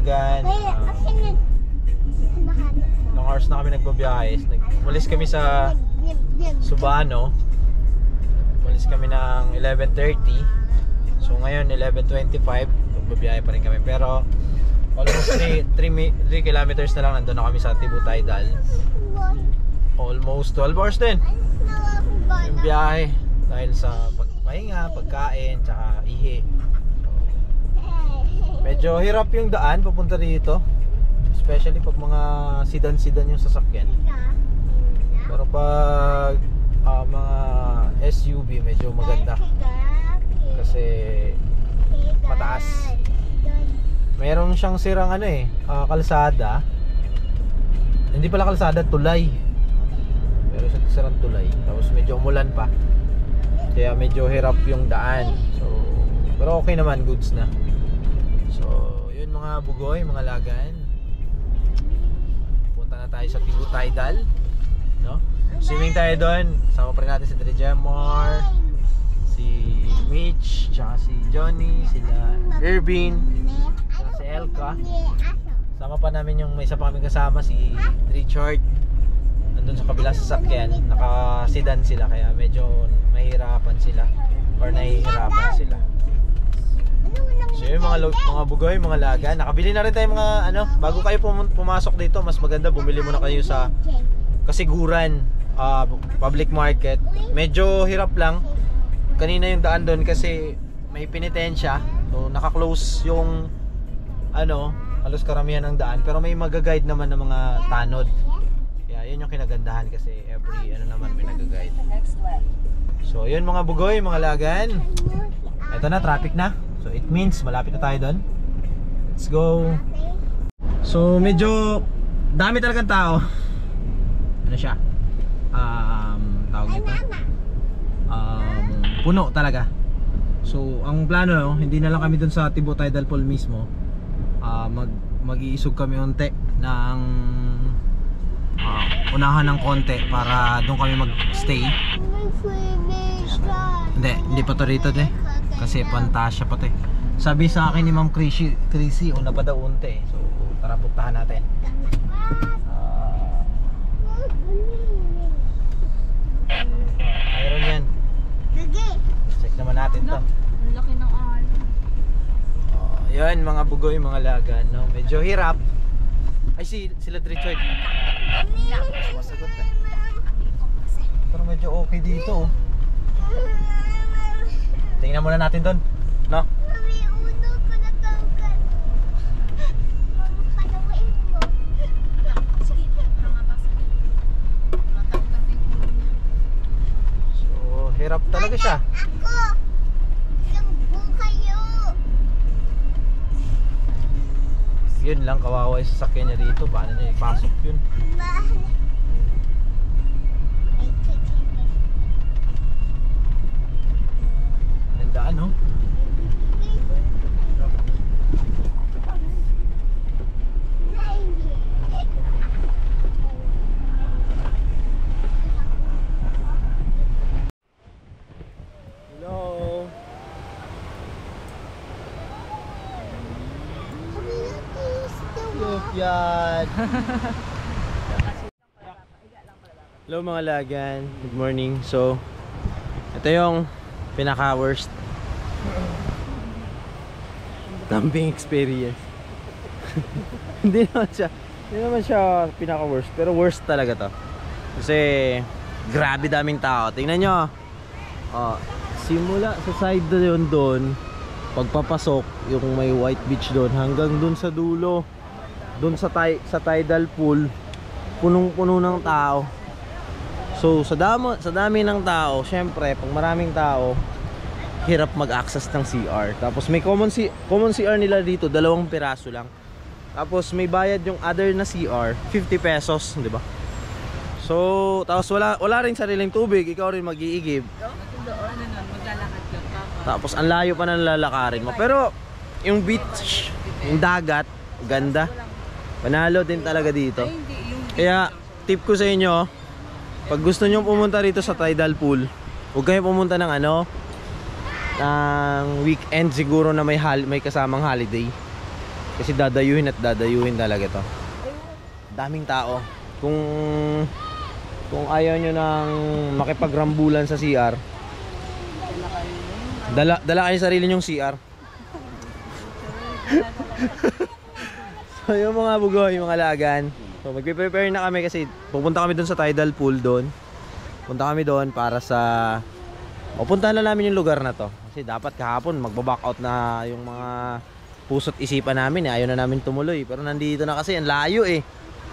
Lagan. Ilang hours na kami nagbabiyahe. Umalis kami sa Subano. Umalis kami ng 11:30. So ngayon 11:25, magbabiyahe pa rin kami. Pero almost 3 kilometers na lang nandun na kami sa Tibu Tidal. Almost 12 hours din yung biyahe dahil sa pagpahinga, pagkain, tsaka ihi. Medyo hirap yung daan papunta dito, especially pag mga sedan yung sasakyan. Pero pag mga SUV medyo maganda kasi mataas. Meron siyang sirang kalsada. Hindi pala kalsada, tulay. Meron siyang sirang tulay. Tapos medyo umulan pa. Kaya medyo hirap yung daan. So, pero okay naman, goods na. So, yun mga bugoy, mga lagan. Punta na tayo sa Tibu Tidal, no? Swimming tayo doon. Sama pa rin natin si Drejemar, si Mitch, tsaka si Johnny, sila Irvin, tsaka si Elka. Sama pa namin yung may isa pa kami kasama, si Richard. Nandun sa kabila sa sasakyan, naka-sedan sila kaya medyo mahirapan sila or nahihirapan sila. So yun mga bugoy, mga laga. Nakabili na rin tayo mga bago kayo pumasok dito, mas maganda bumili muna kayo sa Kasiguran public market. Medyo hirap lang kanina yung daan doon kasi may penitensya. So naka-close yung halos karamihan ng daan, pero may mag-guide naman ng mga tanod. Kaya yun yung kinagandahan kasi every naman may nag-guide. So yun mga bugoy, mga lagan. Ito na, traffic na. So it means malapit na tayo doon. Let's go. So medyo dami talagang tao. Ano siya? Tawag nito. Puno talaga. So ang plano, hindi na lang kami doon sa Tibu Tidal Pool mismo. Mag-iisog kami unti ng unahan ng konti para doon kami mag-stay. Hindi pa to rito kasi Pantasya pa to. Sabi sa akin ni Ma'am Chrissy, una pa daw unti. So tara puntahan natin. Mayroon yan. Check naman natin to. Ang laki ng ahal. Yan mga bugoy, mga lagan, no? Medyo hirap. Ay sila Richard. Sumasagot na. Pero medyo okay dito. Tingnan muna natin doon, no? So hirap talaga siya. Yun lang, kawawa yung sasakyan niya dito. Paano niya ipasok yun? Tandaan, no? Hello? Yan. Hello mga lagan, good morning. So ito yung pinaka worst camping experience. Hindi naman siya pinaka worst, pero worst talaga to kasi grabe daming tao. Tingnan nyo, simula sa side na yun doon, pagpapasok yung may white beach doon hanggang doon sa dulo, doon sa tidal pool, punong-puno ng tao. So sa dami ng tao, syempre pag maraming tao, hirap mag-access ng CR. Tapos may common CR nila dito, 2 piraso lang. Tapos may bayad yung other na CR, 50 pesos, di ba? So tapos wala rin sariling tubig, ikaw rin mag-iigib. Tapos ang layo pa ng lalakarin mo. Pero yung beach, yung dagat, ganda. Panalo din talaga dito. Kaya tip ko sa inyo, pag gusto nyo pumunta rito sa tidal pool, huwag kayo pumunta ng ng weekend siguro na may kasamang holiday. Kasi dadayuhin at dadayuhin talaga to. Daming tao. Kung ayaw nyo nang makipagrambulan sa CR, dala kayo sarili nyong CR. So yung mga bugoy, yung mga lagan, so magpe-prepare na kami kasi pupunta kami doon sa tidal pool doon. Punta kami doon para sa pupuntahan na namin yung lugar na to. Kasi dapat kahapon magba-back out na yung mga puso't isipan namin eh. Ayaw na namin tumuloy. Pero nandito na kasi, ang layo eh,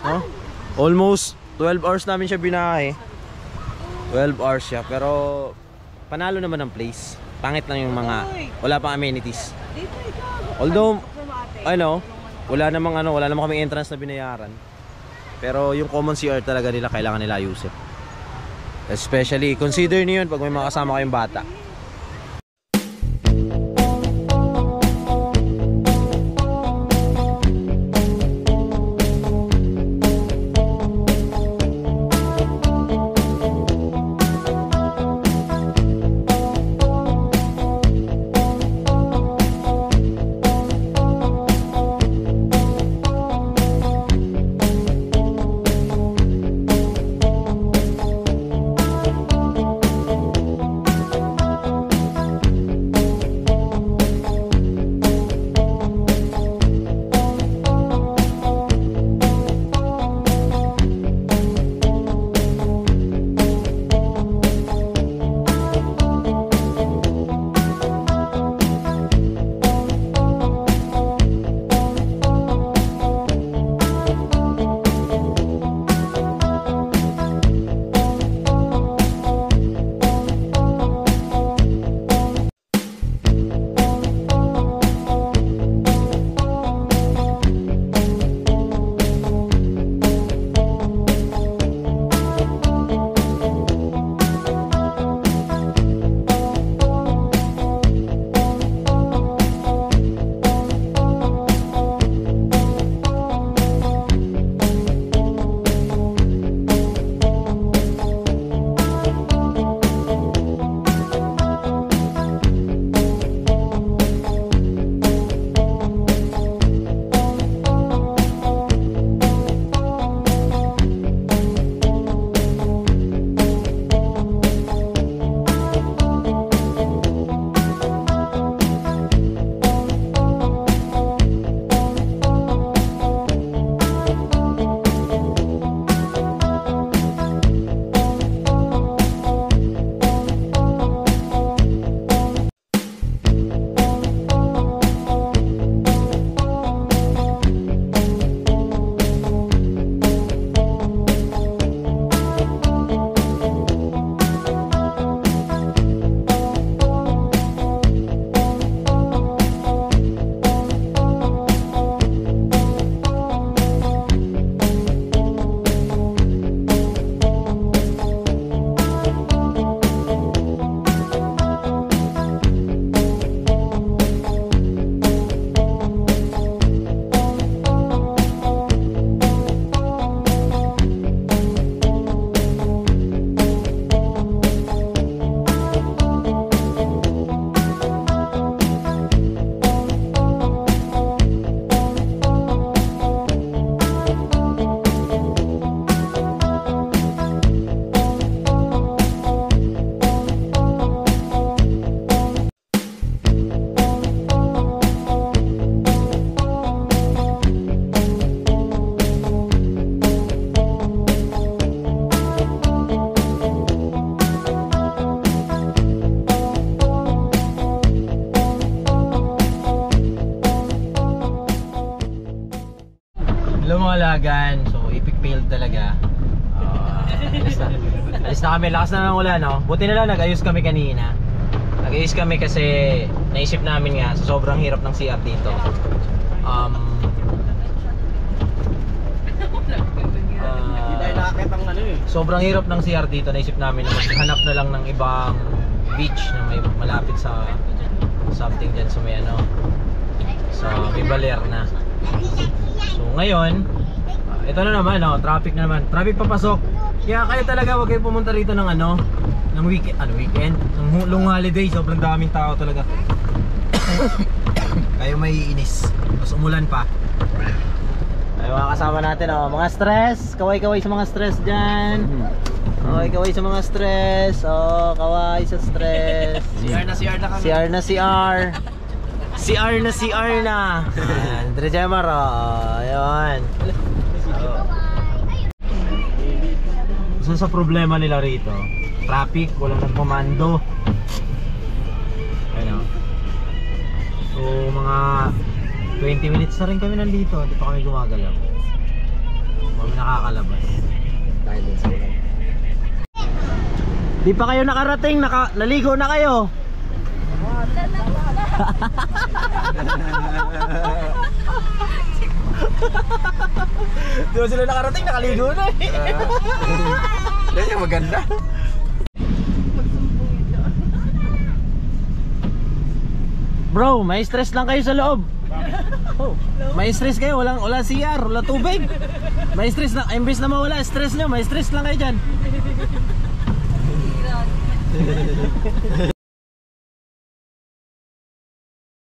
no? Almost 12 hours namin siya binahe. 12 hours siya. Pero panalo naman ang place. Pangit lang yung mga, wala pang amenities. Although wala namang kaming entrance na binayaran. Pero yung common CR talaga nila kailangan nila ayusin. Especially consider niyo yun pag may mga kasama kayong bata. Lumalagan, so epic fail talaga. Alis na kami, lakas na ng ulan, no? Buti na lang nag-ayos kami kanina. Nag-ayos kami kasi naisip namin nga sa sobrang hirap ng CR dito. Sobrang hirap ng CR dito, naisip namin na maghanap na lang ng ibang beach na may malapit sa something dyan sa may sa may baler na. So ngayon, ito na naman, traffic na naman. Traffic papasok. Kaya kayo talaga wag kayo pumunta rito ng ng weekend, ng long holiday, sobrang daming tao talaga. Kayo tayo may inis. Tapos umulan pa. Ay, mga kasama natin, oh. Mga stress. Kaway-kaway sa mga stress dyan. Kaway-kaway sa mga stress. Oh, kaway sa stress. CR na kami. CR na CR. CR na CR na. Ayan, Drejemar, oh. Ayun. So, sa problema nila rito, traffic, walang nagkomando. Ayun, oh. So, mga 20 minutes na rin kami nandito. Hindi pa kami gumagalaw. Kami nakakalabas. Dahil din sa ulan. Di pa kayo nakarating, naligo na kayo. Di ba sila nakarating, nakaligo na eh. Yan yung maganda. Bro, may stress lang kayo sa loob. May stress kayo, walang CR, wala tubig. May stress na, imbes na mawala stress nyo, may stress lang kayo dyan.